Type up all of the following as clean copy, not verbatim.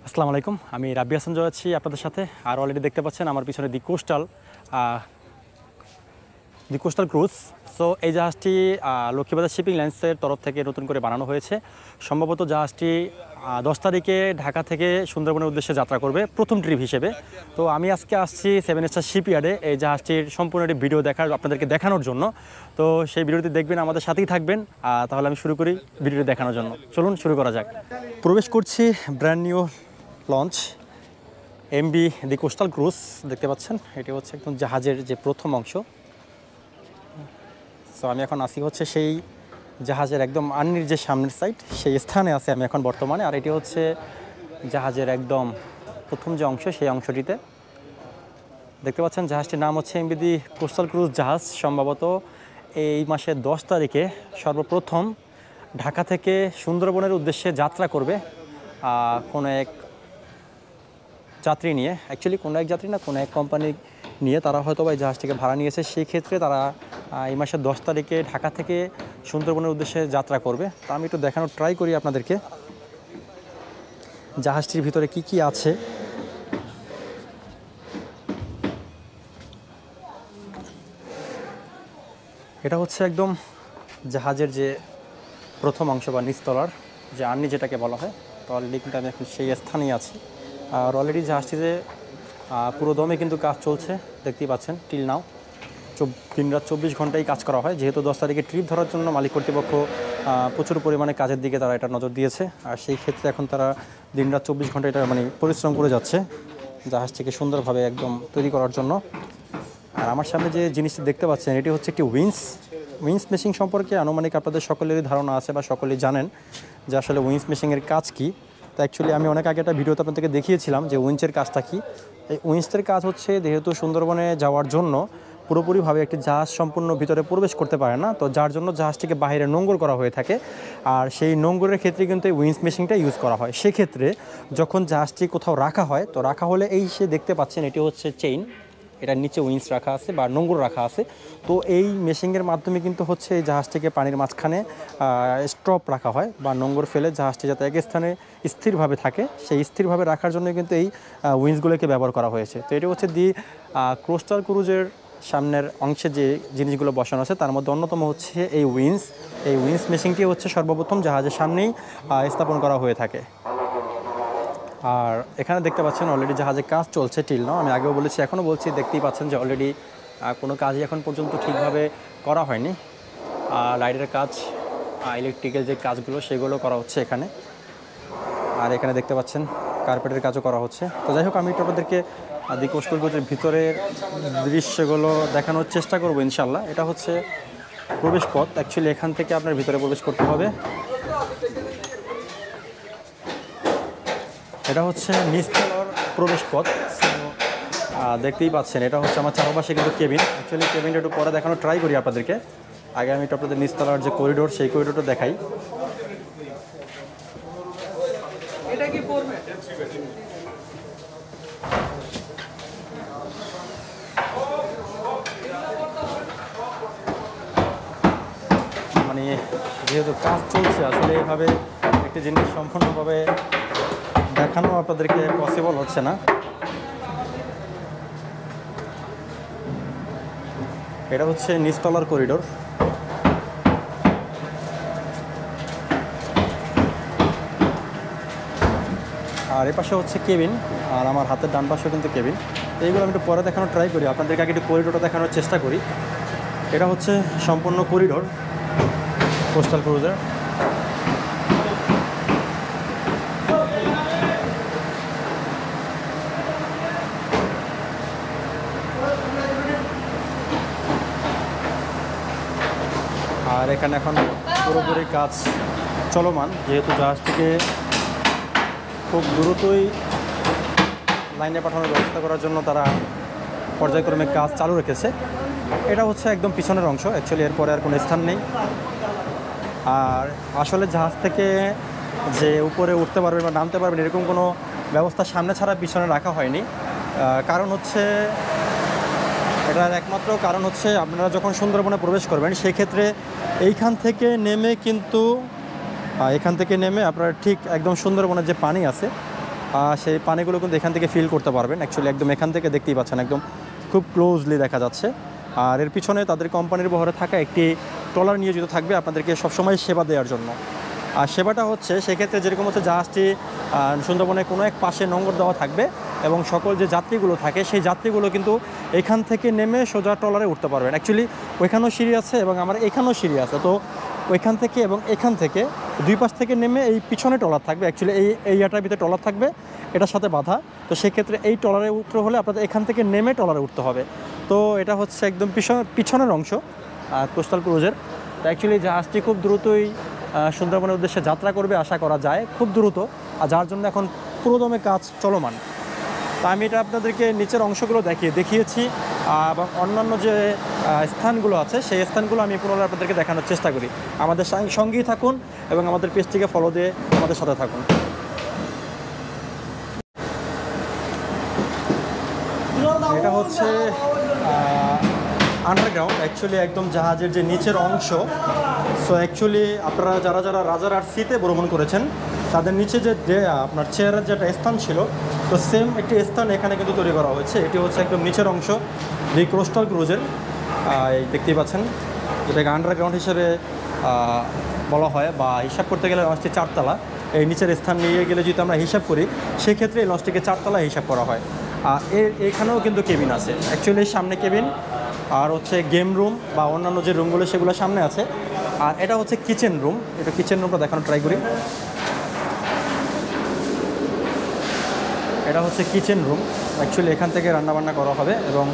আসসালামু আলাইকুম। আমি রাব্বি হাসান জয় আছি আপনাদের সাথে। আর অলরেডি দেখতে পাচ্ছেন আমার পিছনে দি কোস্টাল ক্রুজ। সো এই জাহাজটি লক্ষ্মীবাজার শিপিং লাইন্সের তরফ থেকে নতুন করে বানানো হয়েছে। সম্ভবত জাহাজটি 10 তারিখে ঢাকা থেকে সুন্দরবনের উদ্দেশ্যে যাত্রা করবে প্রথম ট্রিপ হিসেবে। তো আমি আজকে আসছি 7 স্টার শিপইয়ার্ডে এই জাহাজটির সম্পূর্ণ একটি ভিডিও আপনাদেরকে দেখানোর জন্য। তো সেই ভিডিওটি দেখবেন, আমাদের সাথেই থাকবেন। তাহলে আমি শুরু করি ভিডিওটি দেখানোর জন্য। চলুন শুরু করা যাক। প্রবেশ করছি ব্র্যান্ড নিউ লঞ্চ এমবি দি কোস্টাল ক্রুজ। দেখতে পাচ্ছেন এটি হচ্ছে একদম জাহাজের যে প্রথম অংশ। সো আমি এখন আসি হচ্ছে সেই জাহাজের একদম আন্নির যে সামনের সাইড, সেই স্থানে আছে আমি এখন বর্তমানে। আর এটি হচ্ছে জাহাজের একদম প্রথম যে অংশ, সেই অংশটিতে দেখতে পাচ্ছেন জাহাজটির নাম হচ্ছে এমবি দি কোস্টাল ক্রুজ জাহাজ। সম্ভবত এই মাসের 10 তারিখে সর্বপ্রথম ঢাকা থেকে সুন্দরবনের উদ্দেশ্যে যাত্রা করবে কোনো এক যাত্রী নিয়ে। অ্যাকচুয়ালি কোনো এক যাত্রী না, কোনো এক কোম্পানি নিয়ে তারা হয়তো বা এই জাহাজটিকে ভাড়া নিয়েছে। সেই ক্ষেত্রে তারা এই মাসের 10 তারিখে ঢাকা থেকে সুন্দরবনের উদ্দেশ্যে যাত্রা করবে। তা আমি একটু দেখানোর ট্রাই করি আপনাদেরকে জাহাজটির ভিতরে কি কি আছে। এটা হচ্ছে একদম জাহাজের যে প্রথম অংশ বা নিচতলার যে আর্নি যেটাকে বলা হয়। তো অলরেডি কিন্তু আমি এখন সেই স্থানেই আছি। আর অলরেডি জাহাজটিতে পুরো দমে কিন্তু কাজ চলছে, দেখতেই পাচ্ছেন। টিল নাও দিনরাত 24 ঘন্টাই কাজ করা হয়। যেহেতু 10 তারিখে ট্রিপ ধরার জন্য মালিক কর্তৃপক্ষ প্রচুর পরিমাণে কাজের দিকে তারা এটা নজর দিয়েছে। আর সেই ক্ষেত্রে এখন তারা দিনরাত 24 ঘন্টা এটা পরিশ্রম করে যাচ্ছে জাহাজটিকে সুন্দরভাবে একদম তৈরি করার জন্য। আর আমার সামনে যে জিনিসটি দেখতে পাচ্ছেন এটি হচ্ছে একটি উইন্স মেশিং সম্পর্কে আনুমানিক আপনাদের সকলেরই ধারণা আছে বা সকলেই জানেন যে আসলে উইন্স মেশিংয়ের কাজ কী। তো অ্যাকচুয়ালি আমি অনেক আগে একটা ভিডিওতে আপনাদেরকে দেখিয়েছিলাম যে উইন্সের কাজটা কী। এই উইন্সের কাজ হচ্ছে, যেহেতু সুন্দরবনে যাওয়ার জন্য পুরোপুরিভাবে একটি জাহাজ সম্পূর্ণ ভিতরে প্রবেশ করতে পারে না, তো যার জন্য জাহাজটিকে বাইরে নোঙর করা হয়ে থাকে। আর সেই নোঙরের ক্ষেত্রে কিন্তু এই উইন্স মেশিনটা ইউজ করা হয়। সেক্ষেত্রে যখন জাহাজটি কোথাও রাখা হয়, তো রাখা হলে এই সে দেখতে পাচ্ছেন এটি হচ্ছে চেইন, এটার নিচে উইন্স রাখা আছে বা নোঙর রাখা আছে। তো এই মেশিংয়ের মাধ্যমে কিন্তু হচ্ছে এই জাহাজটিকে পানির মাঝখানে স্টপ রাখা হয় বা নোঙর ফেলে জাহাজটি যাতে এক স্থানে স্থিরভাবে থাকে, সেই স্থিরভাবে রাখার জন্য কিন্তু এই উইন্সগুলোকে ব্যবহার করা হয়েছে। তো এটি হচ্ছে দি কোস্টাল ক্রুজের সামনের অংশে যে জিনিসগুলো বসানো আছে তার মধ্যে অন্যতম হচ্ছে এই উইন্স মেশিনটি হচ্ছে সর্বপ্রথম জাহাজের সামনেই স্থাপন করা হয়ে থাকে। আর এখানে দেখতে পাচ্ছেন অলরেডি জাহাজে কাজ চলছে টিল নাও। আমি আগেও বলেছি, এখনও বলছি, দেখতেই পাচ্ছেন যে অলরেডি কোনো কাজই এখন পর্যন্ত ঠিকভাবে করা হয়নি। লাইটের কাজ, ইলেকট্রিক্যাল যে কাজগুলো সেগুলো করা হচ্ছে এখানে। আর এখানে দেখতে পাচ্ছেন কার্পেটের কাজও করা হচ্ছে। তো যাই হোক, আমি একটু আপনাদেরকে দি কোস্টাল ক্রুজের ভিতরের দৃশ্যগুলো দেখানোর চেষ্টা করবো ইনশাল্লাহ। এটা হচ্ছে প্রবেশ পথ। অ্যাকচুয়ালি এখান থেকে আপনার ভিতরে প্রবেশ করতে হবে। এটা হচ্ছে নিচতলার প্রবেশ পথ। দেখতেই পাচ্ছেন এটা হচ্ছে আমার চারপাশে কিন্তু কেবিন। অ্যাকচুয়ালি কেবিনটা একটু পরে দেখানোর ট্রাই করি আপনাদেরকে। আগে আমি একটু আপনাদের নিচতলার যে করিডোর, সেই করিডোরটা দেখাই। যেহেতু কাজ চলছে, আসলে এইভাবে একটি জিনিস সম্পূর্ণভাবে দেখানো আপনাদেরকে পসিবল হচ্ছে না। এটা হচ্ছে নিচতলার করিডোর। আর এ পাশে হচ্ছে কেবিন, আর আমার হাতের ডান পাশেও কিন্তু কেবিন। এইগুলো আমি একটু পরে দেখানোর ট্রাই করি, আপনাদেরকে আগে একটু করিডোরটা দেখানোর চেষ্টা করি। এটা হচ্ছে সম্পূর্ণ করিডোর কোস্টাল ক্রুজের। আর এখানে এখন পুরোপুরি কাজ চলমান, যেহেতু জাহাজটিকে খুব দ্রুতই লাইনে পাঠানোর ব্যবস্থা করার জন্য তারা পর্যায়ক্রমে কাজ চালু রেখেছে। এটা হচ্ছে একদম পিছনের অংশ। অ্যাকচুয়ালি এরপরে আর কোনো স্থান নেই। আর আসলে জাহাজ থেকে যে উপরে উঠতে পারবেন বা নামতে পারবেন এরকম কোনো ব্যবস্থা সামনে ছাড়া পিছনে রাখা হয়নি। কারণ হচ্ছে, এটার একমাত্র কারণ হচ্ছে আপনারা যখন সুন্দরবনে প্রবেশ করবেন সেক্ষেত্রে এইখান থেকে নেমে আপনারা ঠিক একদম সুন্দরবনের যে পানি আছে সেই পানিগুলো কিন্তু এখান থেকে ফিল করতে পারবেন। অ্যাকচুয়ালি একদম এখান থেকে দেখতেই পাচ্ছেন, একদম খুব ক্লোজলি দেখা যাচ্ছে। আর এর পিছনে তাদের কোম্পানির বহরে থাকা একটি ট্রলার নিয়োজিত থাকবে আপনাদেরকে সবসময় সেবা দেওয়ার জন্য। আর সেবাটা হচ্ছে সেক্ষেত্রে যেরকম হচ্ছে জাহাজটি সুন্দরবনের কোনো এক পাশে নোঙর দেওয়া থাকবে এবং সকল যে যাত্রীগুলো থাকে সেই যাত্রীগুলো কিন্তু এখান থেকে নেমে সোজা ট্রলারে উঠতে পারবেন। অ্যাকচুয়ালি ওইখানেও সিঁড়ি আছে এবং আমার এখানেও সিঁড়ি আছে, তো ওইখান থেকে এবং এখান থেকে দুই পাশ থেকে নেমে এই পিছনে ট্রলার থাকবে। অ্যাকচুয়ালি এই এরিয়াটার ভিতরে ট্রলার থাকবে, এটার সাথে বাঁধা। তো সেক্ষেত্রে এই ট্রলারে উঠতে হলে আপনাদের এখান থেকে নেমে ট্রলারে উঠতে হবে। তো এটা হচ্ছে একদম পিছনের অংশ কোস্টাল ক্রুজের। তো অ্যাকচুয়ালি জাহাজটি খুব দ্রুতই সুন্দরবনের উদ্দেশ্যে যাত্রা করবে আশা করা যায়, খুব দ্রুত, আর যার জন্য এখন পুরোদমে কাজ চলমান। তা আমি এটা আপনাদেরকে নিচের অংশগুলো দেখিয়েছি এবং অন্যান্য যে স্থানগুলো আছে সেই স্থানগুলো আমি পুনরায় আপনাদেরকে দেখানোর চেষ্টা করি। আমাদের সঙ্গেই থাকুন এবং আমাদের পেজটিকে ফলো দিয়ে আমাদের সাথে থাকুন। এটা হচ্ছে আন্ডারগ্রাউন্ড, অ্যাকচুয়ালি একদম জাহাজের যে নিচের অংশ। সো অ্যাকচুয়ালি আপনারা যারা রাজারহাট সিতে ভ্রমণ করেছেন তাদের নিচে যে আপনার চেয়ারের যেটা স্থান ছিল, তো সেম একটি স্থান এখানে কিন্তু তৈরি করা হয়েছে। এটি হচ্ছে একদম নিচের অংশ দি কোস্টাল ক্রুজের। দেখতেই পাচ্ছেন, যেটাকে আন্ডারগ্রাউন্ড হিসেবে বলা হয়, বা হিসাব করতে গেলে লঞ্চটি 4 তলা। এই নিচের স্থান নিয়ে গেলে যদি আমরা হিসাব করি সেক্ষেত্রে এই লঞ্চটিকে 4 তলায় হিসাব করা হয়। এখানেও কিন্তু কেবিন আছে, অ্যাকচুয়ালি সামনে কেবিন, আর হচ্ছে গেম রুম বা অন্যান্য যে রুমগুলো সেগুলো সামনে আছে। আর এটা হচ্ছে কিচেন রুম, এটা কিচেন রুমটা দেখানো ট্রাই করি। এটা হচ্ছে কিচেন রুম, অ্যাকচুয়ালি এখান থেকে রান্নাবান্না করা হবে এবং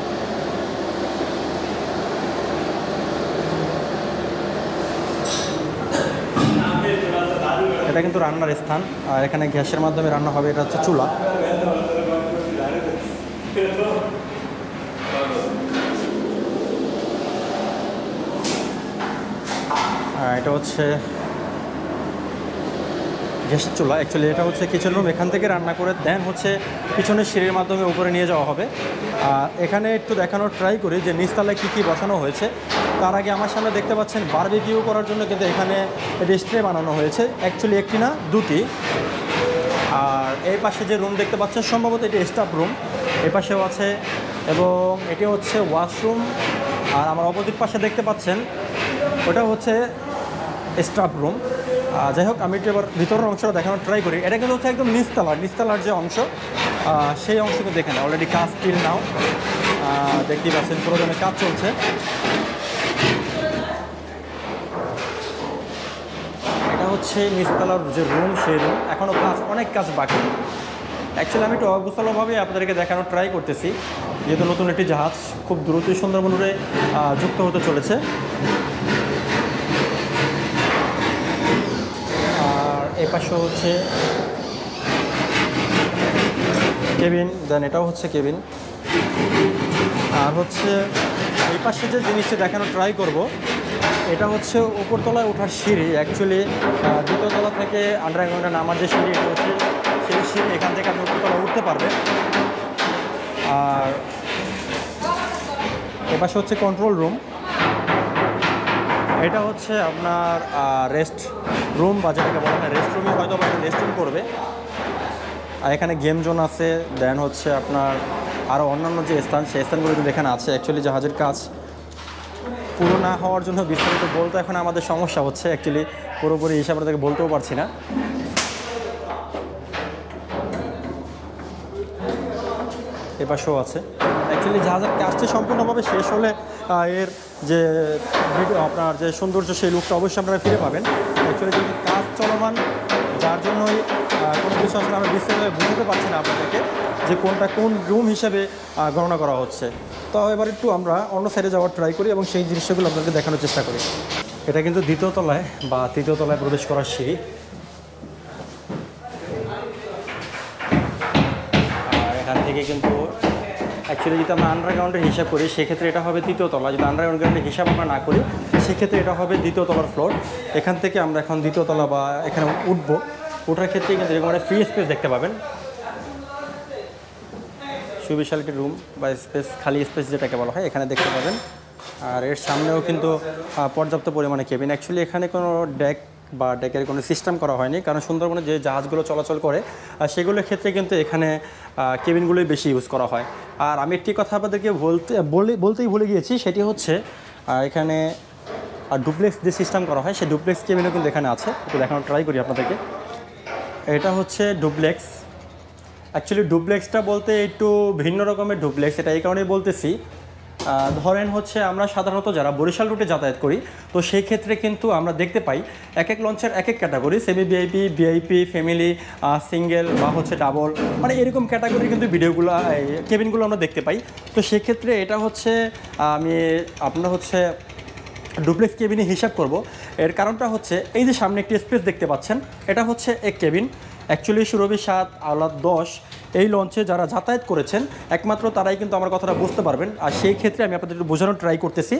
এটা কিন্তু রান্নার স্থান। আর এখানে গ্যাসের মাধ্যমে রান্না হবে, এটা হচ্ছে চুলা। এটা হচ্ছে গ্যাসের চুলা, অ্যাকচুয়ালি এটা হচ্ছে কিচেন রুম। এখান থেকে রান্না করে দেন হচ্ছে পিছনের সিঁড়ির মাধ্যমে উপরে নিয়ে যাওয়া হবে। এখানে একটু দেখানোর ট্রাই করি যে নিচতলায় কী কী বসানো হয়েছে। তার আগে আমার সামনে দেখতে পাচ্ছেন বারবিকিউ করার জন্য কিন্তু এখানে রেস্ট্রে বানানো হয়েছে, অ্যাকচুয়ালি একটি না দুটি। আর এই পাশে যে রুম দেখতে পাচ্ছেন সম্ভবত এটি স্টাফ রুম, এই পাশেও আছে এবং এটি হচ্ছে ওয়াশরুম। আর আমার অপোজিট পাশে দেখতে পাচ্ছেন ওটা হচ্ছে স্টাফ রুম। যাই হোক, আমি একটু এবার ভিতরের অংশটা দেখানোর ট্রাই করি। এটা কিন্তু হচ্ছে একদম নিচতলার যে অংশ, সেই অংশকে দেখে না, অলরেডি কাজ স্টিল নাও দেখতেই পাচ্ছেন, পুরোদমে কাজ চলছে। এটা হচ্ছে নিচতলার যে রুম, সেই রুম এখনও অনেক কাজ বাকি। অ্যাকচুয়ালি আমি একটু অবস্থলভাবে আপনাদেরকে দেখানোর ট্রাই করতেছি, যেহেতু নতুন একটি জাহাজ খুব দ্রুতই সুন্দরবনে যুক্ত হতে চলেছে। আর এ পাশে হচ্ছে কেবিন, দেন এটাও হচ্ছে কেবিন। আর হচ্ছে এই পাশে যে জিনিসটা দেখানোর ট্রাই করব, এটা হচ্ছে উপরতলায় ওঠার সিঁড়ি। অ্যাকচুয়ালি দ্বিতীয় তলা থেকে আন্ডারগ্রাউন্ডে নামার যে সিঁড়ি, এটা হচ্ছে সেই সিঁড়ি, এখান থেকে আপনি উপরতলা উঠতে পারবেন। আর এপাশে হচ্ছে কন্ট্রোল রুম, এটা হচ্ছে আপনার রেস্ট রুম বা যেটাকে বলা হয় রেস্ট রুমে, হয়তো আপনার রেস্ট রুম করবে। আর এখানে গেম জোন আছে, দেন হচ্ছে আপনার আরও অন্যান্য যে স্থান, সেই স্থানগুলো কিন্তু এখানে আছে। অ্যাকচুয়ালি জাহাজের কাজ পুরো না হওয়ার জন্য বিস্তারিত বলতে এখন আমাদের সমস্যা হচ্ছে, অ্যাকচুয়ালি পুরোপুরি হিসাবে তাকে বলতেও পারছি না। এপাশেও আছে। অ্যাকচুয়ালি জাহাজের কাজটি সম্পূর্ণভাবে শেষ হলে এর যে আপনার যে সৌন্দর্য, সেই লুকটা অবশ্যই আপনারা ফিরে পাবেন। অ্যাকচুয়ালি যদি কাজ চলমান, যার জন্যই কোনো কিছু আসলে আমরা বিস্তারিতভাবে বুঝতে পারছি না আপনাদেরকে যে কোনটা কোন রুম হিসেবে গণনা করা হচ্ছে। তো এবার একটু আমরা অন্য সাইডে যাওয়ার ট্রাই করি এবং সেই দৃশ্যগুলো আপনাদেরকে দেখানোর চেষ্টা করি। এটা কিন্তু দ্বিতীয় তলায় বা তৃতীয় তলায় প্রবেশ করার সিঁড়ি। আর এখান থেকে কিন্তু অ্যাকচুয়ালি যদি আমরা আন্ডারগ্রাউন্ডের হিসাব করি সেক্ষেত্রে এটা হবে তৃতীয় তলা। যদি আন্ডারগ্রাউন্ডের হিসাব আমরা না করি সেক্ষেত্রে এটা হবে দ্বিতীয় তলার ফ্লোর। এখান থেকে আমরা এখন দ্বিতীয় তলা বা এখানে উঠবো। ওঠার ক্ষেত্রে কিন্তু এরকম একটা ফ্রি স্পেস দেখতে পাবেন, সুবিশাল একটি রুম বা স্পেস, খালি স্পেস যেটাকে বলা হয়, এখানে দেখতে পাবেন। আর এর সামনেও কিন্তু পর্যাপ্ত পরিমাণে কেবিন। অ্যাকচুয়ালি এখানে কোনো ডেক বা ডেকের কোনো সিস্টেম করা হয়নি, কারণ সুন্দরবনে যে জাহাজগুলো চলাচল করে সেগুলোর ক্ষেত্রে কিন্তু এখানে কেবিনগুলোই বেশি ইউজ করা হয়। আর আমি একটি কথা আপনাদেরকে বলতেই ভুলে গিয়েছি, সেটি হচ্ছে এখানে ডুপ্লেক্স যে সিস্টেম করা হয় সেই ডুপ্লেক্স কেবিনও কিন্তু এখানে আছে। একটু দেখানোর ট্রাই করি আপনাদেরকে। এটা হচ্ছে ডুপ্লেক্স। অ্যাকচুয়ালি ডুপ্লেক্সটা বলতে একটু ভিন্ন রকমের ডুপ্লেক্স, এটা এই কারণেই বলতেছি, ধরেন হচ্ছে আমরা সাধারণত যারা বরিশাল রুটে যাতায়াত করি, তো সেই ক্ষেত্রে কিন্তু আমরা দেখতে পাই এক এক লঞ্চের এক এক category, semi VIP, VIP, family, single বা হচ্ছে ডাবল, মানে এরকম ক্যাটাগরি কিন্তু ভিডিওগুলো কেবিনগুলো আমরা দেখতে পাই। তো সেক্ষেত্রে এটা হচ্ছে আপনার হচ্ছে ডুপ্লেক্স কেবিনে হিসাব করব। এর কারণটা হচ্ছে এই যে সামনে একটি স্পেস দেখতে পাচ্ছেন, এটা হচ্ছে এক কেবিন। অ্যাকচুয়ালি সুরভি 7, আওলাদ 10 এই লঞ্চে যারা যাতায়াত করেছেন একমাত্র তারাই কিন্তু আমার কথাটা বুঝতে পারবেন। আর সেই ক্ষেত্রে আমি আপনাদের একটু বোঝানোর ট্রাই করতেছি।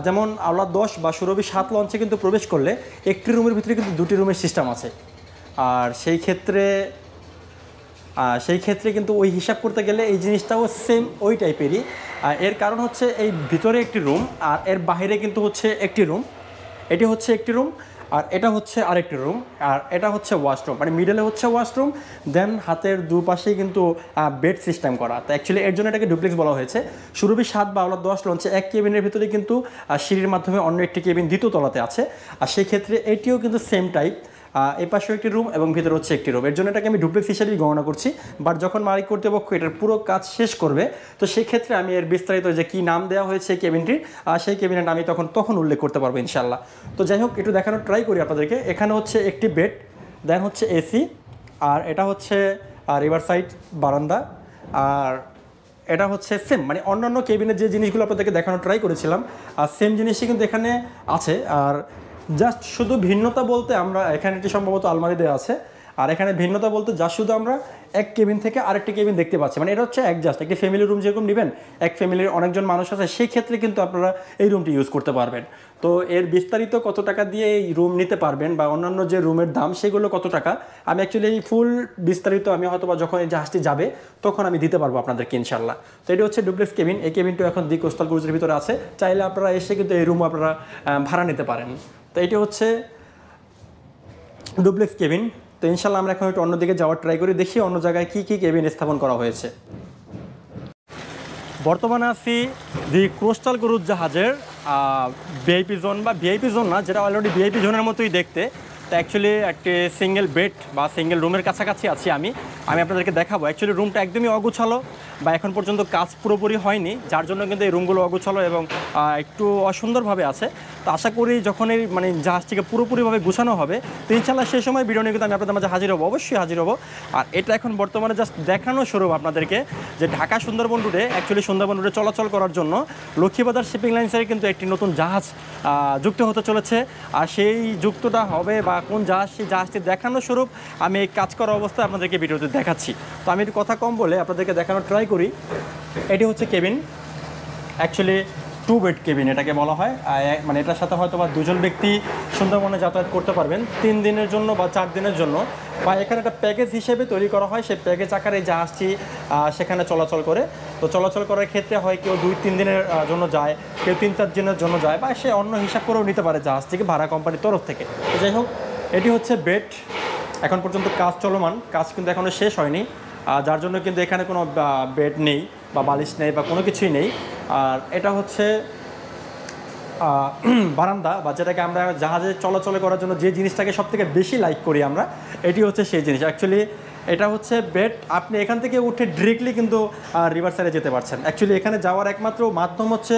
যেমন আওলাদ 10 বা সুরভি 7 লঞ্চে কিন্তু প্রবেশ করলে একটি রুমের ভিতরে কিন্তু দুটি রুমের সিস্টেম আছে। আর সেই ক্ষেত্রে কিন্তু ওই হিসাব করতে গেলে এই জিনিসটাও সেম ওই টাইপেরই। এর কারণ হচ্ছে এই ভিতরে একটি রুম আর এর বাইরে কিন্তু হচ্ছে একটি রুম, এটি হচ্ছে একটি রুম আর এটা হচ্ছে আরেকটি রুম, আর এটা হচ্ছে ওয়াশরুম, মানে মিডলে হচ্ছে ওয়াশরুম, দেন হাতের দুপাশেই কিন্তু বেড সিস্টেম করা। তো অ্যাকচুয়ালি এর জন্য এটাকে ডুপ্লেক্স বলা হয়েছে। সুরভি 7 বা আওলাদ 10 লঞ্চে এক কেবিনের ভিতরে কিন্তু সিঁড়ির মাধ্যমে অন্য একটি কেবিন দ্বিতীয় তলাতে আছে। আর সেই ক্ষেত্রে এটিও কিন্তু সেম টাইপ, এই পাশেও একটি রুম এবং ভিতরে হচ্ছে একটি রুম। এর জন্য এটাকে আমি ডুপ্লেক্স হিসেবেই গণনা করছি। বাট যখন মালিক কর্তৃপক্ষ এটার পুরো কাজ শেষ করবে, তো সেই ক্ষেত্রে আমি এর বিস্তারিত যে কী নাম দেওয়া হয়েছে কেবিনটির, সেই কেবিনটা আমি তখন উল্লেখ করতে পারবো ইনশাল্লাহ। তো যাই হোক, একটু দেখানোর ট্রাই করি আপনাদেরকে। এখানে হচ্ছে একটি বেড, দেন হচ্ছে এসি, আর এটা হচ্ছে রিভার সাইড বারান্দা, আর এটা হচ্ছে সেম, মানে অন্যান্য কেবিনের যে জিনিসগুলো আপনাদেরকে দেখানোর ট্রাই করেছিলাম আর সেম জিনিসই কিন্তু এখানে আছে। আর জাস্ট শুধু ভিন্নতা বলতে আমরা এখানে একটি সম্ভবত আলমারি দেওয়া আছে, আর এখানে ভিন্নতা বলতে যা শুধু আমরা এক কেবিন থেকে আরেকটি কেবিন দেখতে পাচ্ছি। মানে এটা হচ্ছে জাস্ট একটি ফ্যামিলি রুম যেরকম নেবেন, এক ফ্যামিলির অনেকজন মানুষ আছে, সেই ক্ষেত্রে কিন্তু আপনারা এই রুমটি ইউজ করতে পারবেন। তো এর বিস্তারিত কত টাকা দিয়ে এই রুম নিতে পারবেন বা অন্যান্য যে রুমের দাম সেগুলো কত টাকা, আমি অ্যাকচুয়ালি এই ফুল বিস্তারিত আমি হয়তো বা যখন এই জাহাজটি যাবে তখন আমি দিতে পারবো আপনাদেরকে ইনশাল্লাহ। তো এটি হচ্ছে ডুপ্লেক্স কেবিন। এই কেবিনটা এখন দি কোস্টাল ক্রুজের ভিতরে আছে, চাইলে আপনারা এসে কিন্তু এই রুম আপনারা ভাড়া নিতে পারেন। তো এটি হচ্ছে ডুপ্লেক্স কেবিন। তো ইনশাল্লাহ আমরা এখন একটু অন্যদিকে যাওয়ার ট্রাই করি, দেখি অন্য জায়গায় কী কী কেবিন স্থাপন করা হয়েছে। বর্তমানে আছি দি কোস্টাল ক্রুজ জাহাজের ভিআইপি জোন, বা ভিআইপি জোন না, যেটা অলরেডি ভিআইপি জোনের মতোই দেখতে। তো অ্যাকচুয়ালি একটি সিঙ্গেল বেড বা সিঙ্গেল রুমের কাছাকাছি আছি আমি আপনাদেরকে দেখাবো। অ্যাকচুয়ালি রুমটা একদমই অগুছালো বা এখন পর্যন্ত কাজ পুরোপুরি হয়নি, যার জন্য কিন্তু এই রুমগুলো অগুছালো এবং একটু অসুন্দরভাবে আছে। তো আশা করি যখন এই মানে জাহাজটিকে পুরোপুরিভাবে গুছানো হবে, তো ইনশাল্লাহ সেই সময় ভিডিও নিয়ে কিন্তু আমি আপনাদের মাঝে হাজির হবো, অবশ্যই হাজির হবো। আর এটা এখন বর্তমানে জাস্ট দেখানো স্বরূপ আপনাদেরকে যে ঢাকা সুন্দরবন রুটে, অ্যাকচুয়ালি সুন্দরবন রুটে চলাচল করার জন্য লক্ষ্মীবাজার শিপিং লাইন্সের কিন্তু একটি নতুন জাহাজ যুক্ত হতে চলেছে। আর সেই যুক্তটা হবে বা কোন জাহাজ, সেই জাহাজটি দেখানো স্বরূপ আমি এই কাজ করা অবস্থায় আপনাদেরকে ভিডিওতে দেখাচ্ছি। তো আমি একটু কথা কম বলে আপনাদেরকে দেখানোর ট্রাই করি। এটি হচ্ছে কেবিন, অ্যাকচুয়ালি 2 বেড কেবিন এটাকে বলা হয়। মানে এটার সাথে হয়তো বা 2জন ব্যক্তি সুন্দরবনে যাতায়াত করতে পারবেন 3 দিনের জন্য বা 4 দিনের জন্য, বা এখানে একটা প্যাকেজ হিসেবে তৈরি করা হয়। সেই প্যাকেজ আকারে এই জাহাজটি সেখানে চলাচল করে। তো চলাচল করার ক্ষেত্রে হয় কেউ 2-3 দিনের জন্য যায়, কেউ 3-4 দিনের জন্য যায়, বা সে অন্য হিসাব করেও নিতে পারে জাহাজটিকে ভাড়া কোম্পানির তরফ থেকে। তো যাই হোক, এটি হচ্ছে বেড। এখন পর্যন্ত কাজ চলমান, কাজ কিন্তু এখনও শেষ হয়নি, যার জন্য কিন্তু এখানে কোনো বেড নেই বা বালিশ নেই বা কোনো কিছুই নেই। আর এটা হচ্ছে বারান্দা, বা যেটাকে আমরা জাহাজে চলাচল করার জন্য যে জিনিসটাকে সবথেকে বেশি লাইক করি আমরা, এটি হচ্ছে সেই জিনিস। অ্যাকচুয়ালি এটা হচ্ছে বেড, আপনি এখান থেকে উঠে ডিরেক্টলি কিন্তু রিভার সাইডে যেতে পারছেন। অ্যাকচুয়ালি এখানে যাওয়ার একমাত্র মাধ্যম হচ্ছে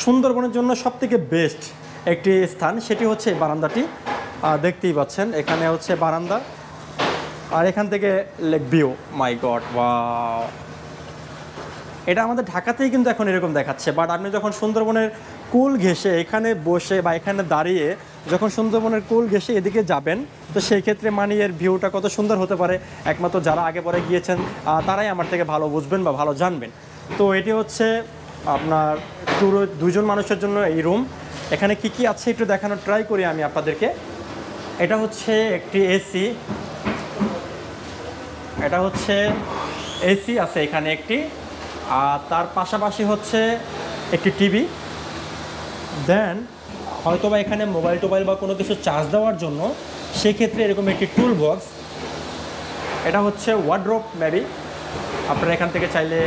সুন্দরবনের জন্য সবথেকে বেস্ট একটি স্থান, সেটি হচ্ছে এই বারান্দাটি। দেখতেই পাচ্ছেন এখানে হচ্ছে বারান্দা, আর এখান থেকে লেক ভিউ, মাই গড, ওয়াও! এটা আমাদের ঢাকাতেই কিন্তু এখন এরকম দেখাচ্ছে, বাট আপনি যখন সুন্দরবনের কুল ঘেঁষে এখানে বসে বা এখানে দাঁড়িয়ে যখন সুন্দরবনের কুল ঘেঁষে এদিকে যাবেন, তো সেই ক্ষেত্রে মানে এর ভিউটা কত সুন্দর হতে পারে একমাত্র যারা আগে পরে গিয়েছেন তারাই আমার থেকে ভালো বুঝবেন বা ভালো জানবেন। তো এটি হচ্ছে আপনার 2জন মানুষের জন্য এই রুম। এখানে কি কি আছে একটু দেখানোর ট্রাই করি আমি আপনাদেরকে। এটা হচ্ছে একটি এসি, এটা হচ্ছে এসি আছে এখানে একটি, আর তার পাশাপাশি হচ্ছে একটি টিভি। দেন হয়তো বা এখানে মোবাইল টোবাইল বা কোনো কিছু চার্জ দেওয়ার জন্য সেক্ষেত্রে এরকম একটি টুল বক্স, এটা হচ্ছে ওয়ার্ড্রোব মেবি। আপনারা এখান থেকে চাইলে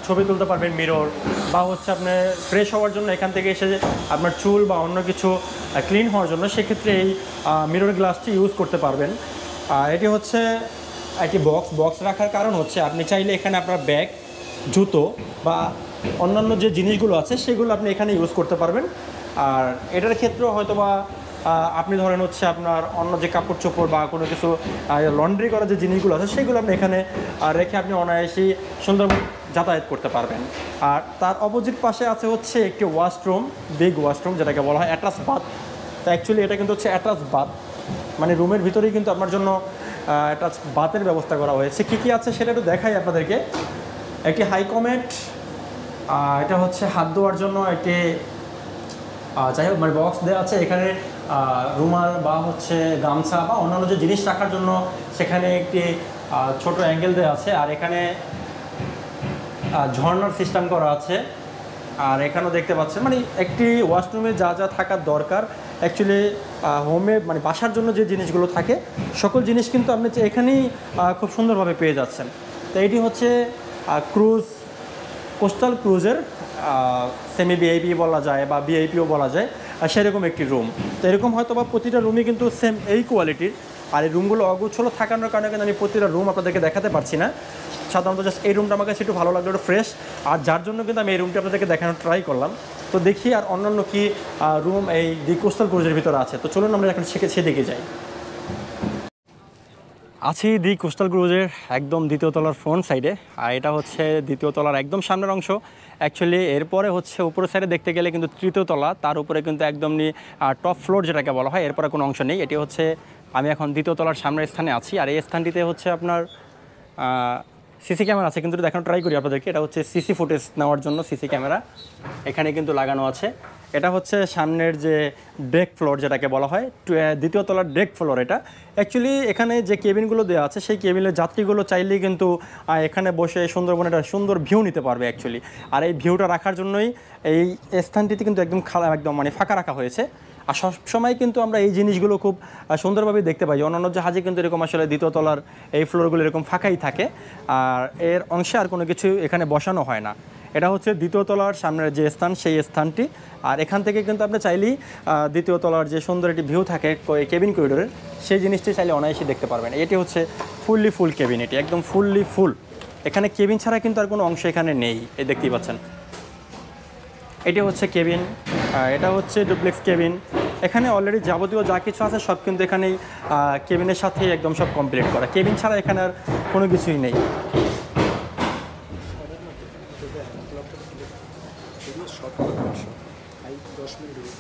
ছবি তুলতে পারবেন মিরর, বা হচ্ছে আপনার ফ্রেশ হওয়ার জন্য এখান থেকে এসে আপনার চুল বা অন্য কিছু ক্লিন হওয়ার জন্য সেক্ষেত্রে এই মিরর গ্লাসটি ইউজ করতে পারবেন। এটি হচ্ছে একটি বক্স রাখার কারণ হচ্ছে আপনি চাইলে এখানে আপনার ব্যাগ, জুতো বা অন্যান্য যে জিনিসগুলো আছে সেগুলো আপনি এখানে ইউজ করতে পারবেন। আর এটার ক্ষেত্রেও হয়তো বা আপনি ধরেন হচ্ছে আপনার অন্য যে কাপড় চোপড় বা কোনো কিছু লন্ড্রি করার যে জিনিসগুলো আছে সেগুলো আপনি এখানে রেখে আপনি অনায়াসেই সুন্দর যাতায়াত করতে পারবেন। আর তার অপোজিট পাশে আছে হচ্ছে একটি ওয়াশরুম, বিগ ওয়াশরুম যেটাকে বলা হয় অ্যাটাচ বাথ। তো অ্যাকচুয়ালি এটা কিন্তু হচ্ছে অ্যাটাচ বাথ, মানে রুমের ভিতরেই কিন্তু আপনার জন্য অ্যাটাচ বাথের ব্যবস্থা করা হয়েছে। কী কী আছে সেটা একটু দেখাই আপনাদেরকে। একটি হাইকমেট, এটা হচ্ছে হাত ধোয়ার জন্য একটি যাই হোক মানে বক্স দেওয়া আছে। এখানে রুমাল বা হচ্ছে গামছা বা অন্যান্য যে জিনিস রাখার জন্য সেখানে একটি ছোট অ্যাঙ্গেল দেওয়া আছে। আর এখানে ঝর্নার সিস্টেম করা আছে। আর এখানেও দেখতে পাচ্ছেন মানে একটি ওয়াশরুমে যা যা থাকার দরকার অ্যাকচুয়ালি হোমে মানে বাসার জন্য যে জিনিসগুলো থাকে সকল জিনিস কিন্তু আপনি এখানেই খুব সুন্দরভাবে পেয়ে যাচ্ছেন। তো এটি হচ্ছে কোস্টাল ক্রুজের সেমি ভিআইপি বলা যায় বা ভিআইপিও বলা যায় সেরকম একটি রুম। তো এরকম হয়তো বা প্রতিটা রুমই কিন্তু সেম এই কোয়ালিটির। আর এই রুমগুলো অগুছলো থাকানোর কারণে কিন্তু আমি প্রতিটা রুম আপনাদেরকে দেখাতে পারছি না। সাধারণত জাস্ট এই রুমটা আমার কাছে একটু ভালো লাগলো, একটু ফ্রেশ, আর যার জন্য কিন্তু আমি এই রুমটা আপনাদেরকে দেখানোর ট্রাই করলাম। তো দেখি আর অন্যান্য কি রুম এই দি কোস্টাল ক্রুজের ভিতরে আছে। তো চলুন আমরা এখন সেদিকে যাই। আছি দি কোস্টাল ক্রুজের একদম দ্বিতীয় তলার ফ্রন্ট সাইডে। আর এটা হচ্ছে দ্বিতীয় তলার একদম সামনের অংশ। অ্যাকচুয়ালি এরপরে হচ্ছে উপরের সাইডে দেখতে গেলে কিন্তু তৃতীয় তলা, তার উপরে কিন্তু একদমই টপ ফ্লোর যেটাকে বলা হয়, এরপরে কোনো অংশ নেই। এটি হচ্ছে আমি এখন দ্বিতীয় তলার সামনের স্থানে আছি। আর এই স্থানটিতে হচ্ছে আপনার সিসি ক্যামেরা আছে, কিন্তু দেখানো ট্রাই করি আপনাদেরকে। এটা হচ্ছে সিসি ফুটেজ নেওয়ার জন্য সিসি ক্যামেরা এখানে কিন্তু লাগানো আছে। এটা হচ্ছে সামনের যে ডেক ফ্লোর যেটাকে বলা হয়, দ্বিতীয় তলার ডেক ফ্লোর। এটা অ্যাকচুয়ালি এখানে যে কেবিনগুলো দেওয়া আছে সেই কেবিনের যাত্রীগুলো চাইলেই কিন্তু এখানে বসে সুন্দরবনের একটা সুন্দর ভিউ নিতে পারবে অ্যাকচুয়ালি। আর এই ভিউটা রাখার জন্যই এই স্থানটিতে কিন্তু একদম মানে ফাঁকা রাখা হয়েছে। আর সবসময় কিন্তু আমরা এই জিনিসগুলো খুব সুন্দরভাবে দেখতে পাই। অন্যান্য জাহাজে কিন্তু এরকম আসলে দ্বিতীয় তলার এই ফ্লোরগুলো এরকম ফাঁকাই থাকে, আর এর অংশে আর কোনো কিছু এখানে বসানো হয় না। এটা হচ্ছে দ্বিতীয় তলার সামনের যে স্থান সেই স্থানটি। আর এখান থেকে কিন্তু আপনি চাইলেই দ্বিতীয় তলার যে সুন্দর একটি ভিউ থাকে কেবিন করিডোরের সেই জিনিসটি চাইলে অনায়াসে দেখতে পারবেন। এটি হচ্ছে ফুললি ফুল কেবিন, এটি একদম ফুললি ফুল। এখানে কেবিন ছাড়া কিন্তু আর কোনো অংশ এখানে নেই, এই দেখতেই পাচ্ছেন। এটি হচ্ছে কেবিন, এটা হচ্ছে ডুপ্লেক্স কেবিন। এখানে অলরেডি যাবতীয় যা কিছু আছে সব কিন্তু এখানেই কেবিনের সাথেই একদম সব কমপ্লিট করা। কেবিন ছাড়া এখানে আর কোনো কিছুই নেই।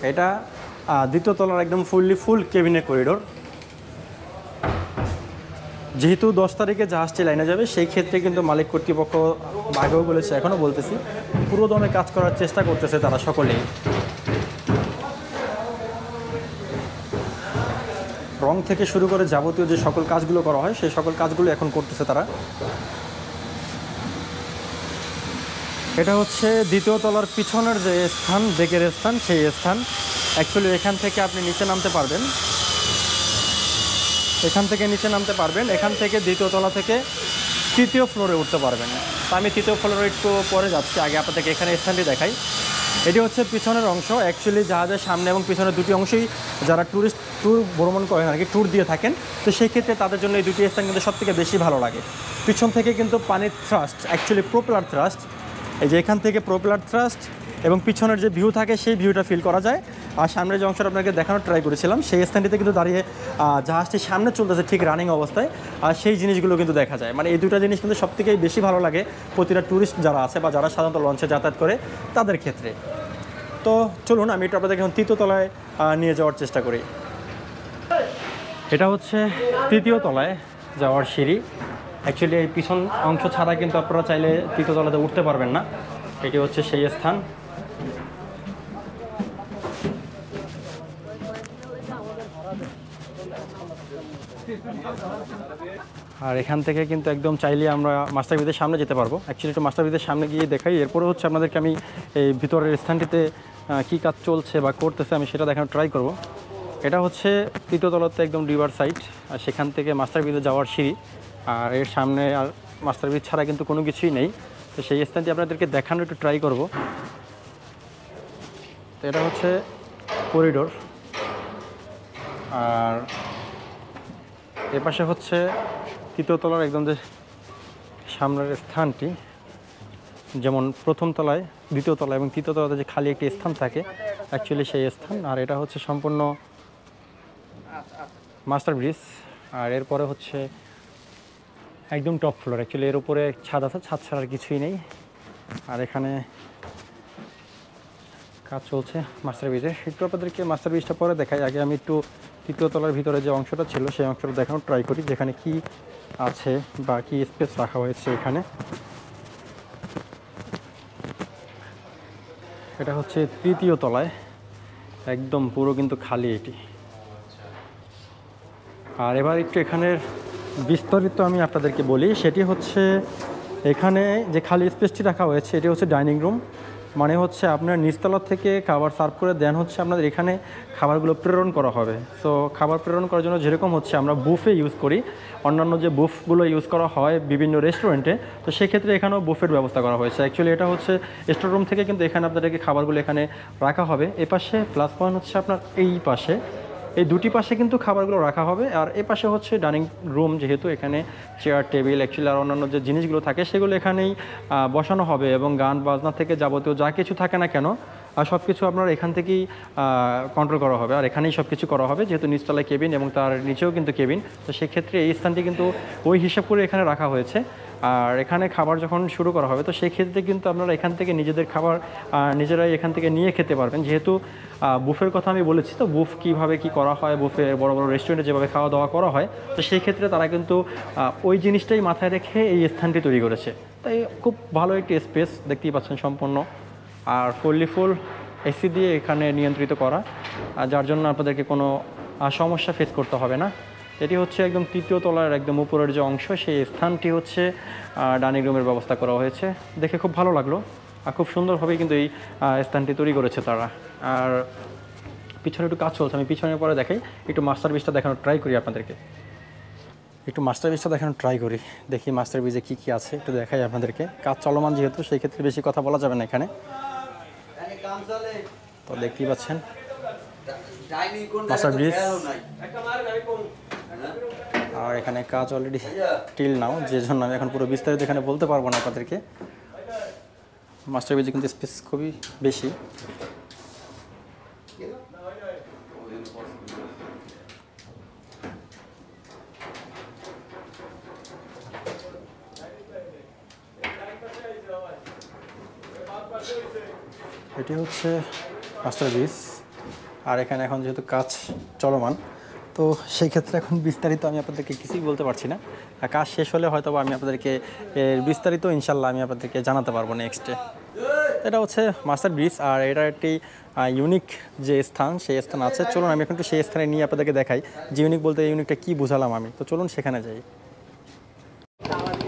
এটা দ্বিতীয় তলার একদম ফুললি ফুল কেবিনের করিডোর। যেহেতু 10 তারিখে জাহাজটি লাইনে যাবে সেই ক্ষেত্রে কিন্তু মালিক কর্তৃপক্ষ আগেও বলেছে, এখনও বলতেছি, পুরো দমে কাজ করার চেষ্টা করতেছে তারা সকলেই। রং থেকে শুরু করে যাবতীয় যে সকল কাজগুলো করা হয় সেই সকল কাজগুলো এখন করতেছে তারা। এটা হচ্ছে দ্বিতীয় তলার পিছনের যে স্থান, ডেকের স্থান, সেই স্থান। অ্যাকচুয়ালি এখান থেকে আপনি নিচে নামতে পারবেন, এখান থেকে দ্বিতীয় তলা থেকে তৃতীয় ফ্লোরে উঠতে পারবেন। তো আমি তৃতীয় ফ্লোরে একটু পরে যাচ্ছি, আগে আপনাদেরকে এখানে স্থানটি দেখাই। এটি হচ্ছে পিছনের অংশ। অ্যাকচুয়ালি জাহাজের সামনে এবং পিছনে দুটি অংশই যারা ট্যুর ভ্রমণ করেন আর কি, ট্যুর দিয়ে থাকেন, তো সেই ক্ষেত্রে তাদের জন্য এই দুটি স্থান কিন্তু সবথেকে বেশি ভালো লাগে। পিছন থেকে কিন্তু পানির থ্রাস্ট, অ্যাকচুয়ালি প্রোপেলার থ্রাস্ট, এই যে এখান থেকে প্রোপেলার থ্রাস্ট এবং পিছনের যে ভিউ থাকে সেই ভিউটা ফিল করা যায়। আর সামনের যে অংশটা আপনাকে দেখানোর ট্রাই করেছিলাম সেই স্থানটিতে কিন্তু দাঁড়িয়ে জাহাজটি সামনে চলতেছে ঠিক রানিং অবস্থায়, আর সেই জিনিসগুলো কিন্তু দেখা যায়। মানে এই দুটো জিনিস কিন্তু সবথেকে বেশি ভালো লাগে প্রতিটা ট্যুরিস্ট যারা আছে বা যারা সাধারণত লঞ্চে যাতায়াত করে তাদের ক্ষেত্রে। তো চলুন আমি একটু আপনাদেরকে এখন তৃতীয় তলায় নিয়ে যাওয়ার চেষ্টা করি। এটা হচ্ছে তৃতীয় তলায় যাওয়ার সিঁড়ি। অ্যাকচুয়ালি এই পিছন অংশ ছাড়া কিন্তু আপনারা চাইলে তৃতীয় তলাতে উঠতে পারবেন না। এটি হচ্ছে সেই স্থান। আর এখান থেকে কিন্তু একদম চাইলে আমরা মাস্টার ব্রিজের সামনে যেতে পারবো। অ্যাকচুয়ালি একটু মাস্টার ব্রিজের সামনে গিয়ে দেখাই, এরপরে হচ্ছে আপনাদেরকে আমি এই ভিতরের স্থানটিতে কী কাজ চলছে বা করতেছে আমি সেটা দেখানোর ট্রাই করব। এটা হচ্ছে তৃতীয় তলাতে একদম রিভার সাইড, আর সেখান থেকে মাস্টার ব্রিজে যাওয়ার সিঁড়ি। আর এর সামনে আর মাস্টার ব্রিজ ছাড়া কিন্তু কোনো কিছুই নেই। তো সেই স্থানটি আপনাদেরকে দেখানোর একটু ট্রাই করব। তো এটা হচ্ছে করিডোর, আর এপাশে হচ্ছে তৃতীয় তলার একদম যে সামনের স্থানটি, যেমন প্রথম তলায়, দ্বিতীয় তলায় এবং তৃতীয় তলাতে যে খালি একটি স্থান থাকে, অ্যাকচুয়ালি সেই স্থান। আর এটা হচ্ছে সম্পূর্ণ মাস্টার ব্রিজ। আর এরপরে হচ্ছে একদম টপ ফ্লোর, অ্যাকচুয়ালি এর উপরে ছাদ আছে, ছাদ ছাড়ার কিছুই নেই। আর এখানে কাজ চলছে মাস্টার ব্রিজে। একটু আপনাদেরকে মাস্টার ব্রিজটা পরে দেখাই, আগে আমি একটু তৃতীয় তলার ভিতরে যে অংশটা ছিল সেই অংশটা দেখানোর ট্রাই করি, যেখানে কি আছে বা কি স্পেস রাখা হয়েছে এখানে। এটা হচ্ছে তৃতীয় তলায়, একদম পুরো কিন্তু খালি এটি। আর এবার একটু এখানের বিস্তারিত আমি আপনাদেরকে বলি, সেটি হচ্ছে এখানে যে খালি স্পেসটি রাখা হয়েছে এটি হচ্ছে ডাইনিং রুম। মানে হচ্ছে আপনার নিচতলা থেকে খাবার সার্ভ করে দেন হচ্ছে আপনাদের এখানে খাবারগুলো প্রেরণ করা হবে। সো খাবার প্রেরণ করার জন্য যেরকম হচ্ছে আমরা বুফে ইউজ করি, অন্যান্য যে বুফগুলো ইউজ করা হয় বিভিন্ন রেস্টুরেন্টে, তো সেক্ষেত্রে এখানেও বুফের ব্যবস্থা করা হয়েছে। অ্যাকচুয়ালি এটা হচ্ছে স্টোর রুম থেকে কিন্তু এখানে আপনাদেরকে খাবারগুলো এখানে রাখা হবে। এ পাশে প্লাস পয়েন্ট হচ্ছে আপনার এই পাশে, এই দুটি পাশে কিন্তু খাবারগুলো রাখা হবে। আর এ পাশে হচ্ছে ডাইনিং রুম, যেহেতু এখানে চেয়ার টেবিল অ্যাকচুয়ালি আর অন্যান্য যে জিনিসগুলো থাকে সেগুলো এখানেই বসানো হবে, এবং গান বাজনা থেকে যাবতীয় যা কিছু থাকে না কেন আর সব কিছু আপনার এখান থেকেই কন্ট্রোল করা হবে। আর এখানেই সব কিছু করা হবে, যেহেতু নিচতলায় কেবিন এবং তার নিচেও কিন্তু কেবিন, তো সেক্ষেত্রে এই স্থানটি কিন্তু ওই হিসাব করে এখানে রাখা হয়েছে। আর এখানে খাবার যখন শুরু করা হবে তো সেই ক্ষেত্রে কিন্তু আপনারা এখান থেকে নিজেদের খাবার নিজেরাই এখান থেকে নিয়ে খেতে পারবেন। যেহেতু বুফের কথা আমি বলেছি, তো বুফ কীভাবে কী করা হয়, বুফে বড় বড় রেস্টুরেন্টে যেভাবে খাওয়া দাওয়া করা হয়, তো সেই ক্ষেত্রে তারা কিন্তু ওই জিনিসটাই মাথায় রেখে এই স্থানটি তৈরি করেছে। তাই খুব ভালো একটি স্পেস দেখতেই পাচ্ছেন সম্পূর্ণ, আর ফুল এসি দিয়ে এখানে নিয়ন্ত্রিত করা, যার জন্য আপনাদেরকে কোনো সমস্যা ফেস করতে হবে না। এটি হচ্ছে একদম তৃতীয় তলার একদম উপরের যে অংশ, সেই স্থানটি হচ্ছে ডাইনিং রুমের ব্যবস্থা করা হয়েছে। দেখে খুব ভালো লাগলো, আর খুব সুন্দরভাবেই কিন্তু এই স্থানটি তৈরি করেছে তারা। আর পিছনে একটু কাজ চলছে, আমি পিছনের পরে দেখাই, একটু মাস্টার ব্রিজটা দেখানোর ট্রাই করি আপনাদেরকে। একটু মাস্টার ব্রিজটা দেখানোর ট্রাই করি, দেখি মাস্টার ব্রিজে কী কী আছে একটু দেখাই আপনাদেরকে। কাজ চলমান যেহেতু সেই ক্ষেত্রে বেশি কথা বলা যাবে না এখানে। তো দেখতেই পাচ্ছেন মাস্টার ব্রিজ, আর এখানে কাজ অলরেডি টিল নাও, যে জন্য আমি এখন পুরো বিস্তারিত এখানে বলতে পারবো না আপনাদেরকে। মাস্টার ব্রিজে কিন্তু স্পেস খুবই বেশি। এটি হচ্ছে মাস্টার ব্রিজ, আর এখানে এখন যেহেতু কাজ চলমান, তো সেই ক্ষেত্রে এখন বিস্তারিত আমি আপনাদেরকে কিছুই বলতে পারছি না। আর কাজ শেষ হলে হয়তো আমি আপনাদেরকে এর বিস্তারিত ইনশাল্লাহ আমি আপনাদেরকে জানাতে পারবো নেক্সটে। এটা হচ্ছে মাস্টার ব্রিজ, আর এটা একটি ইউনিক যে স্থান সেই স্থান আছে। চলুন আমি এখন একটু সেই স্থানে নিয়ে আপনাদেরকে দেখাই যে ইউনিক বলতে ইউনিকটা কী বুঝালাম আমি। তো চলুন সেখানে যাই।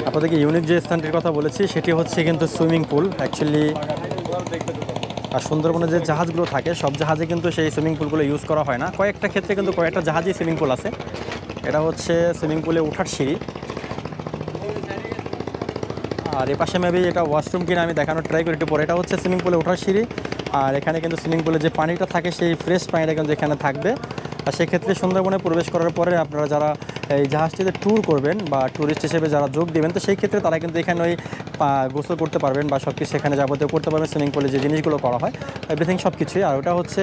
আপনাদেরকে ইউনিক যে স্থানটির কথা বলেছি সেটি হচ্ছে কিন্তু সুইমিং পুল। অ্যাকচুয়ালি আর সুন্দরবনে যে জাহাজগুলো থাকে সব জাহাজে কিন্তু সেই সুইমিং পুলগুলো ইউজ করা হয় না, কয়েকটা ক্ষেত্রে কিন্তু কয়েকটা জাহাজেই সুইমিং পুল আছে। এটা হচ্ছে সুইমিং পুলে ওঠার সিঁড়ি, আর এ পাশে মেবি এটা ওয়াশরুম কিনা আমি দেখানোর ট্রাই করি একটু পরে। এটা হচ্ছে সুইমিং পুলে ওঠার সিঁড়ি, আর এখানে কিন্তু সুইমিং পুলে যে পানিটা থাকে সেই ফ্রেশ পানিটা কিন্তু এখানে থাকবে। আর সেক্ষেত্রে সুন্দরবনে প্রবেশ করার পরে আপনারা যারা এই জাহাজটিতে ট্যুর করবেন বা ট্যুরিস্ট হিসেবে যারা যোগ দেবেন, তো সেই ক্ষেত্রে তারা কিন্তু এখানে ওই গোসল করতে পারবেন বা সব কিছু এখানে যাবতীয় করতে পারবেন। সুইমিং পুলে যে জিনিসগুলো করা হয় এভরিথিং সব কিছুই। আর ওটা হচ্ছে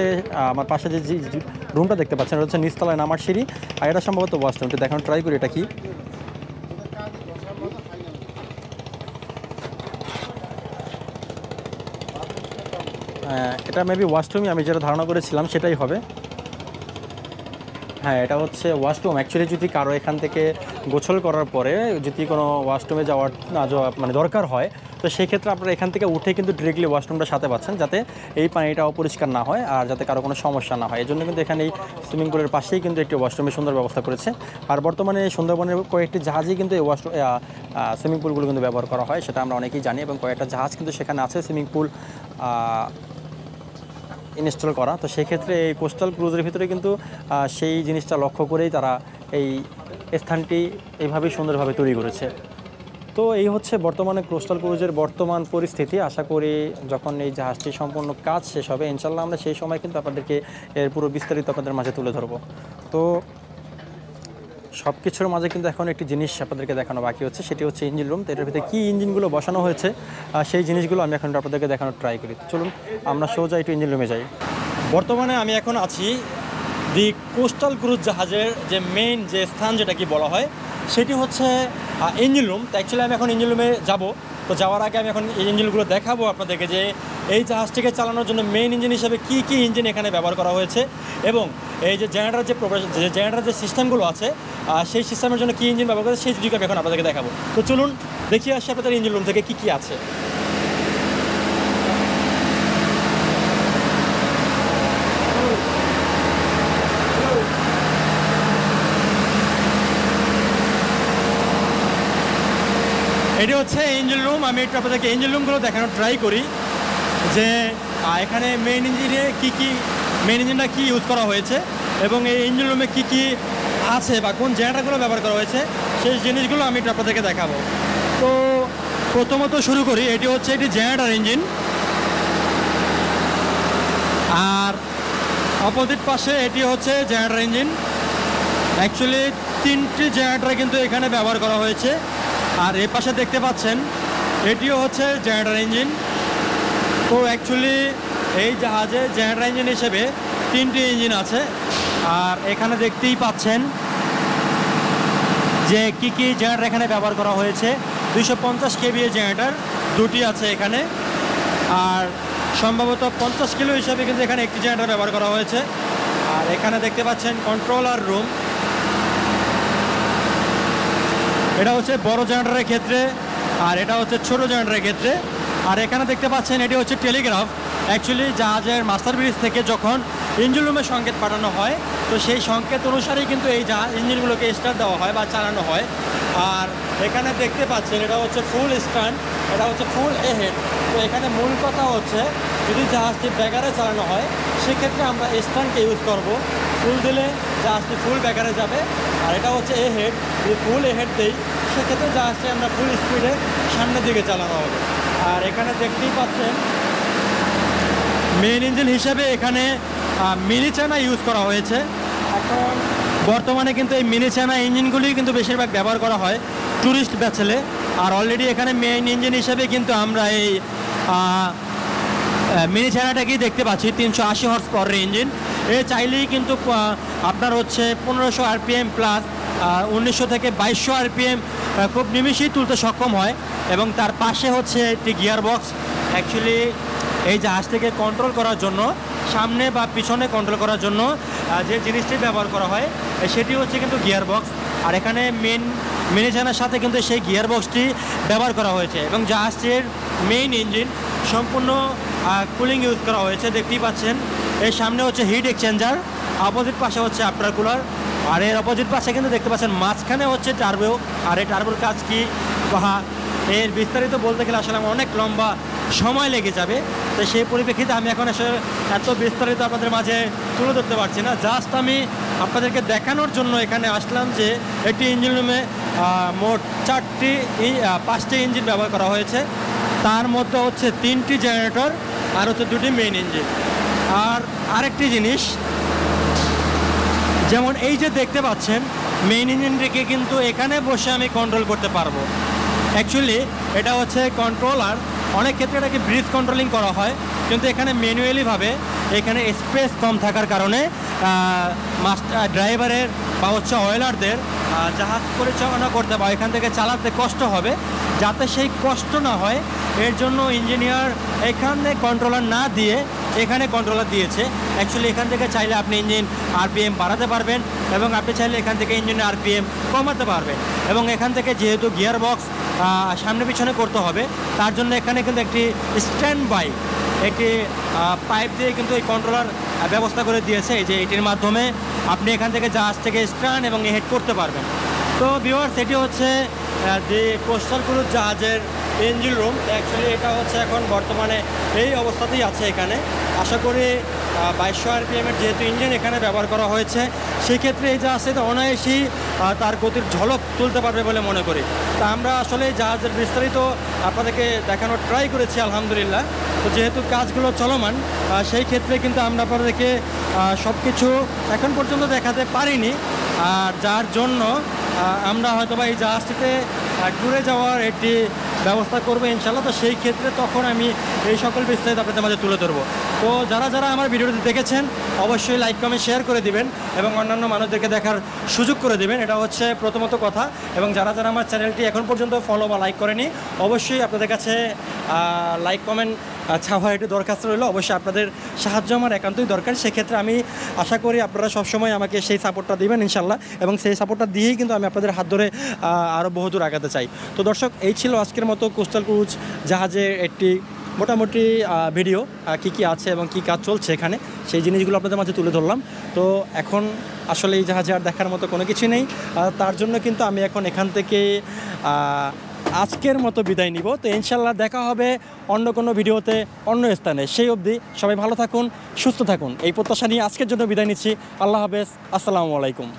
আমার পাশে যে রুমটা দেখতে পাচ্ছেন ওটা হচ্ছে নিচতলায় নামার সিঁড়ি, আর এটা সম্ভবত ওয়াশরুমটি দেখানোর ট্রাই করি এটা কি। এটা মেবি ওয়াশরুমই, আমি যেটা ধারণা করেছিলাম সেটাই হবে। হ্যাঁ, এটা হচ্ছে ওয়াশরুম। অ্যাকচুয়ালি যদি কারো এখান থেকে গোসল করার পরে যদি কোনো ওয়াশরুমে যাওয়ার মানে দরকার হয়, তো সেই ক্ষেত্রে আপনারা এখান থেকে উঠে কিন্তু ডিরেক্টলি ওয়াশরুমটা সাথে পাচ্ছেন, যাতে এই পানিটা অপরিষ্কার না হয় আর যাতে কারো কোনো সমস্যা না হয়। এই জন্য কিন্তু এখানে এই সুইমিং পুলের পাশেই কিন্তু একটি ওয়াশরুমের সুন্দর ব্যবস্থা করেছে। আর বর্তমানে সুন্দরবনের কয়েকটি জাহাজেই কিন্তু এই সুইমিং পুলগুলো কিন্তু ব্যবহার করা হয়, সেটা আমরা অনেকেই জানি, এবং কয়েকটা জাহাজ কিন্তু সেখানে আছে সুইমিং পুল ইনস্টল করা। তো সেক্ষেত্রে এই কোস্টাল ক্রুজের ভিতরে কিন্তু সেই জিনিসটা লক্ষ্য করেই তারা এই স্থানটি এইভাবেই সুন্দরভাবে তৈরি করেছে। তো এই হচ্ছে বর্তমানে কোস্টাল ক্রুজের বর্তমান পরিস্থিতি। আশা করি যখন এই জাহাজটি সম্পূর্ণ কাজ শেষ হবে ইনশাল্লাহ আমরা সেই সময় কিন্তু আপনাদেরকে এর পুরো বিস্তারিত আপনাদের মাঝে তুলে ধরব। তো সব কিছুর মাঝে কিন্তু এখন একটি জিনিস আপনাদেরকে দেখানো বাকি হচ্ছে, সেটি হচ্ছে ইঞ্জিন রুম। তো এটার ভিতরে কী ইঞ্জিনগুলো বসানো হয়েছে সেই জিনিসগুলো আমি এখন আপনাদেরকে দেখানোর ট্রাই করি। চলুন আমরা সোজা একটু ইঞ্জিন রুমে যাই। বর্তমানে আমি এখন আছি দি কোস্টাল ক্রুজ জাহাজের যে মেইন যে স্থান যেটা কি বলা হয় সেটি হচ্ছে ইঞ্জিন রুম। তো অ্যাকচুয়ালি আমি এখন ইঞ্জিন রুমে যাব। তো যাওয়ার আগে আমি এখন এই ইঞ্জিনগুলো দেখাবো আপনাদেরকে যে এই জাহাজটিকে চালানোর জন্য মেইন ইঞ্জিন হিসেবে কী কী ইঞ্জিন এখানে ব্যবহার করা হয়েছে এবং এই যে জেনারেটর যে সিস্টেমগুলো আছে সেই সিস্টেমের জন্য কী ইঞ্জিন ব্যবহার করেছে সেই দিকে আমি এখন আপনাদেরকে দেখাবো। তো চলুন দেখিয়ে আসি আপনাদের ইঞ্জিন রুম থেকে কী কী আছে। এটি হচ্ছে ইঞ্জিন রুম। আমি একটু আপনাদেরকে ইঞ্জিন রুমগুলো দেখানোর ট্রাই করি যে এখানে মেইন ইঞ্জিনে মেইন ইঞ্জিনটা কী ইউজ করা হয়েছে এবং এই ইঞ্জিন রুমে কী কী আছে বা কোন জেনারেটরগুলো ব্যবহার করা হয়েছে সেই জিনিসগুলো আমি একটু আপনাদেরকে দেখাবো। তো প্রথমত শুরু করি, এটি হচ্ছে এটি জেনারেটর ইঞ্জিন, আর অপোজিট পাশে এটি হচ্ছে জেনারেটর ইঞ্জিন। অ্যাকচুয়ালি 3টি জেনারেটর কিন্তু এখানে ব্যবহার করা হয়েছে। আর এ পাশে দেখতে পাচ্ছেন এটিও হচ্ছে জেনারেটর ইঞ্জিন। তো অ্যাকচুয়ালি এই জাহাজে জেনারেটর ইঞ্জিন হিসেবে 3টি ইঞ্জিন আছে। আর এখানে দেখতেই পাচ্ছেন যে কী কী জেনারেটর এখানে ব্যবহার করা হয়েছে। 250 কেভিএ জেনারেটর 2টি আছে এখানে, আর সম্ভবত 50 কিলো হিসাবে কিন্তু এখানে একটি জেনারেটর ব্যবহার করা হয়েছে। আর এখানে দেখতে পাচ্ছেন কন্ট্রোলার রুম, এটা হচ্ছে বড় জেনারেটরের ক্ষেত্রে আর এটা হচ্ছে ছোট জেনারেটরের ক্ষেত্রে। আর এখানে দেখতে পাচ্ছেন এটি হচ্ছে টেলিগ্রাফ। অ্যাকচুয়ালি জাহাজের মাস্টার ব্রিজ থেকে যখন ইঞ্জিন রুমে সংকেত পাঠানো হয় তো সেই সংকেত অনুসারেই কিন্তু এই ইঞ্জিনগুলোকে স্টার্ট দেওয়া হয় বা চালানো হয়। আর এখানে দেখতে পাচ্ছেন এটা হচ্ছে ফুল স্টার্ন, এটা হচ্ছে ফুল এহেড। তো এখানে মূল কথা হচ্ছে যদি জাহাজটি ব্যাগারে চালানো হয় সেক্ষেত্রে আমরা স্টার্নকে ইউজ করব। ফুল দিলে জাহাজটি ফুল ব্যাগারে যাবে। আর এটা হচ্ছে এহেড, যদি ফুল এহেড দেই সেক্ষেত্রে জাহাজটি আমরা ফুল স্পিডে সামনের দিকে চালানো হবে। আর এখানে দেখতেই পাচ্ছেন মেইন ইঞ্জিন হিসেবে এখানে মিনি চায়না ইউজ করা হয়েছে। এখন বর্তমানে কিন্তু এই মিনি চায়না ইঞ্জিনগুলি কিন্তু বেশিরভাগ ব্যবহার করা হয় ট্যুরিস্ট ভেসেলে। আর অলরেডি এখানে মেইন ইঞ্জিন হিসেবে কিন্তু আমরা এই মিনি চায়নাটাকেই দেখতে পাচ্ছি 380 হর্স পাওয়ারের ইঞ্জিন। এ চাইলেই কিন্তু আপনার হচ্ছে 1500 আরপিএম প্লাস 1900 থেকে 2200 আরপিএম খুব নিমিষেই তুলতে সক্ষম হয়। এবং তার পাশে হচ্ছে একটি গিয়ার বক্স। অ্যাকচুয়ালি এই জাহাজটিকে কন্ট্রোল করার জন্য, সামনে বা পিছনে কন্ট্রোল করার জন্য যে জিনিসটি ব্যবহার করা হয় সেটি হচ্ছে কিন্তু গিয়ার বক্স। আর এখানে মিনি চায়নার সাথে কিন্তু সেই গিয়ার বক্সটি ব্যবহার করা হয়েছে। এবং জাহাজটির মেইন ইঞ্জিন সম্পূর্ণ কুলিং ইউজ করা হয়েছে, দেখতেই পাচ্ছেন। এর সামনে হচ্ছে হিট এক্সচেঞ্জার, অপোজিট পাশে হচ্ছে আফটার কুলার। আর এর অপোজিট পাশে কিন্তু দেখতে পাচ্ছেন মাঝখানে হচ্ছে টার্বো। আর এই টার্বোর কাজ কি বা এর বিস্তারিত বলতে গেলে আসলে আমার অনেক লম্বা সময় লেগে যাবে। তো সেই পরিপ্রেক্ষিতে আমি এখন আসলে এত বিস্তারিত আপনাদের মাঝে তুলে ধরতে পারছি না। জাস্ট আমি আপনাদেরকে দেখানোর জন্য এখানে আসলাম যে একটি ইঞ্জিন রুমে মোট 5টি ইঞ্জিন ব্যবহার করা হয়েছে। তার মধ্যে হচ্ছে 3টি জেনারেটর আর হচ্ছে 2টি মেইন ইঞ্জিন। আর আরেকটি জিনিস, যেমন এই যে দেখতে পাচ্ছেন মেইন ইঞ্জিনটিকে কিন্তু এখানে বসে আমি কন্ট্রোল করতে পারবো। অ্যাকচুয়ালি এটা হচ্ছে কন্ট্রোলার, অনেক ক্ষেত্রে এটাকে ব্রিজ কন্ট্রোলিং করা হয়, কিন্তু এখানে ম্যানুয়ালিভাবে এখানে স্পেস কম থাকার কারণে ড্রাইভারের বা হচ্ছে অয়েলারদের জাহাজ পরিচালনা করতে বা এখান থেকে চালাতে কষ্ট হবে। যাতে সেই কষ্ট না হয় এর জন্য ইঞ্জিনিয়ার এখানে কন্ট্রোলার না দিয়ে এখানে কন্ট্রোলার দিয়েছে। অ্যাকচুয়ালি এখান থেকে চাইলে আপনি ইঞ্জিন আরপিএম বাড়াতে পারবেন এবং আপনি চাইলে এখান থেকে ইঞ্জিনের আরপিএম কমাতে পারবেন। এবং এখান থেকে যেহেতু গিয়ার বক্স সামনে পিছনে করতে হবে তার জন্য এখানে কিন্তু একটি স্ট্যান্ড বাই একটি পাইপ দিয়ে কিন্তু এই কন্ট্রোলার ব্যবস্থা করে দিয়েছে, এই যে এটির মাধ্যমে আপনি এখান থেকে জাহাজ থেকে স্টার্ন এবং হেড করতে পারবেন। তো ভিউয়ার্স, এটি হচ্ছে যে কোস্টাল ক্রুজ জাহাজের ইঞ্জিন রুম। অ্যাকচুয়ালি এটা হচ্ছে এখন বর্তমানে এই অবস্থাতেই আছে এখানে। আশা করি 2200 RPM-এর যেহেতু ইঞ্জিন এখানে ব্যবহার করা হয়েছে, সেই ক্ষেত্রে এই জাহাজটা অনায়াসেই তার গতির ঝলক তুলতে পারবে বলে মনে করি। তা আমরা আসলে জাহাজের বিস্তারিত আপনাদেরকে দেখানোর ট্রাই করেছি আলহামদুলিল্লাহ। তো যেহেতু কাজগুলো চলমান, সেই ক্ষেত্রে কিন্তু আমরা আপনাদেরকে সব কিছু এখন পর্যন্ত দেখাতে পারিনি, আর যার জন্য আমরা হয়তোবা এই জাহাজটিতে ঘুরে যাওয়ার একটি ব্যবস্থা করবো ইনশাল্লাহ। তো সেই ক্ষেত্রে তখন আমি এই সকল বিস্তারিত আপনাদের মাঝে তুলে ধরবো। তো যারা যারা আমার ভিডিওটি দেখেছেন অবশ্যই লাইক কমেন্ট শেয়ার করে দিবেন এবং অন্যান্য মানুষদেরকে দেখার সুযোগ করে দিবেন, এটা হচ্ছে প্রথমত কথা। এবং যারা যারা আমার চ্যানেলটি এখন পর্যন্ত ফলো বা লাইক করেনি অবশ্যই আপনাদের কাছে লাইক কমেন্ট ছাওয়া একটু দরখাস্ত রইল। অবশ্যই আপনাদের সাহায্য আমার একান্তই দরকার। সেক্ষেত্রে আমি আশা করি আপনারা সবসময় আমাকে সেই সাপোর্টটা দিবেন ইনশাল্লাহ, এবং সেই সাপোর্টটা দিয়েই কিন্তু আমি আপনাদের হাত ধরে আরও বহুদূর আগাতে চাই। তো দর্শক, এই ছিল আজকের মতো কোস্টাল ক্রুজ জাহাজের একটি মোটামুটি ভিডিও, কি আছে এবং কি কাজ চলছে এখানে সেই জিনিসগুলো আপনাদের মাঝে তুলে ধরলাম। তো এখন আসলে এই জাহাজে আর দেখার মতো কোনো কিছু নেই, তার জন্য কিন্তু আমি এখন এখান থেকে আজকের মতো বিদায় নিব। তো ইনশাল্লাহ দেখা হবে অন্য কোনো ভিডিওতে অন্য স্থানে। সেই অবধি সবাই ভালো থাকুন, সুস্থ থাকুন, এই প্রত্যাশা নিয়ে আজকের জন্য বিদায় নিচ্ছি। আল্লাহ হাফেজ, আসসালামু আলাইকুম।